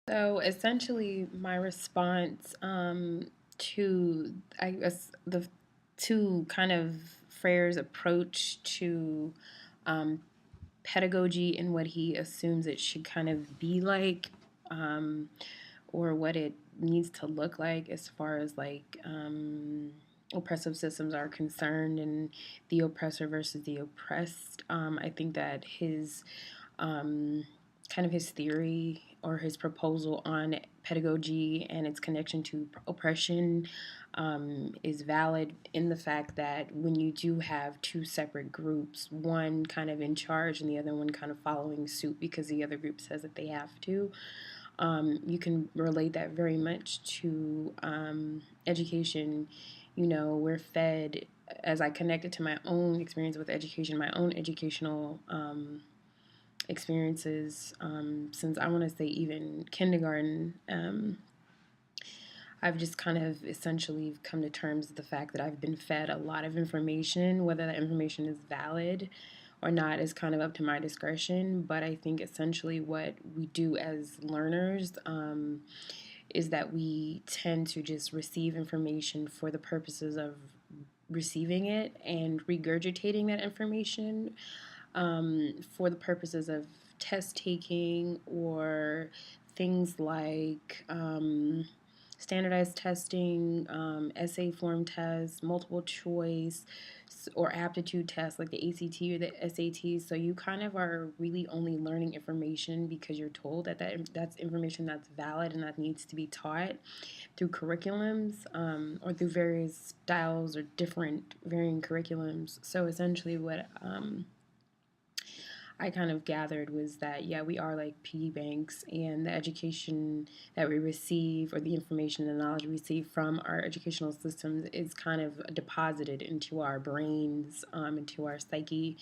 So essentially, my response to, I guess, the two kind of Freyr's approach to um, pedagogy and what he assumes it should kind of be like, um, or what it needs to look like as far as like oppressive systems are concerned and the oppressor versus the oppressed. I think that his um, kind of his theory or his proposal on pedagogy and its connection to oppression is valid in the fact that when you do have two separate groups, one kind of in charge and the other one kind of following suit because the other group says that they have to, you can relate that very much to education. You know, we're fed, as I connected to my own experience with education, my own educational experiences since I want to say even kindergarten. I've just kind of essentially come to terms with the fact that I've been fed a lot of information. Whether that information is valid or not is kind of up to my discretion. But I think essentially what we do as learners is that we tend to just receive information for the purposes of receiving it and regurgitating that information for the purposes of test taking or things like standardized testing, essay form tests, multiple choice, or aptitude tests like the ACT or the SATs. So you kind of are really only learning information because you're told that's information that's valid and that needs to be taught through curriculums or through various styles or different varying curriculums. So essentially, what I kind of gathered was that, yeah, we are like piggy banks, and the education that we receive or the information and knowledge we receive from our educational systems is kind of deposited into our brains, into our psyche,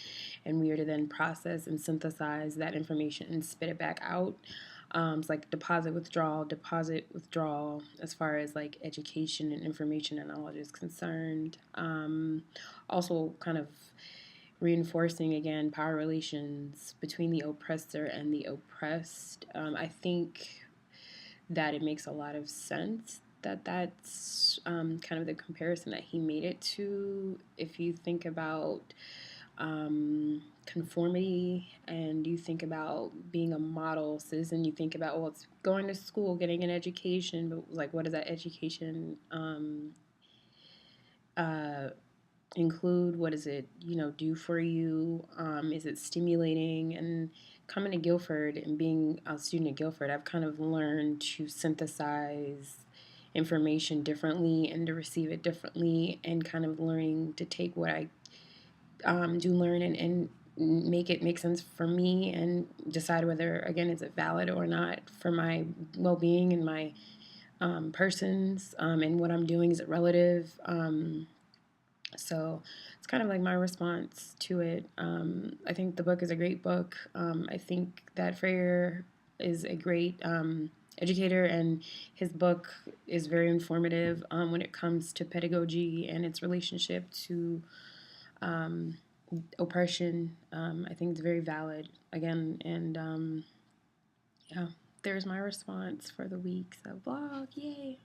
and we are to then process and synthesize that information and spit it back out. It's like deposit withdrawal as far as like education and information and knowledge is concerned. Also, kind of reinforcing again power relations between the oppressor and the oppressed. I think that it makes a lot of sense that that's kind of the comparison that he made it to. If you think about conformity and you think about being a model citizen, you think about, well, it's going to school, getting an education, but like, what does that education uh, include? What does it, do for you? Is it stimulating? And coming to Guilford and being a student at Guilford, I've kind of learned to synthesize information differently and to receive it differently, and kind of learning to take what I do learn and make it make sense for me and decide whether, again, is it valid or not for my well-being and my persons, and what I'm doing, is it relative? So it's kind of like my response to it. I think the book is a great book. I think that Freire is a great educator, and his book is very informative when it comes to pedagogy and its relationship to um, oppression. I think it's very valid again, and yeah, there's my response for the week. So blog, yay!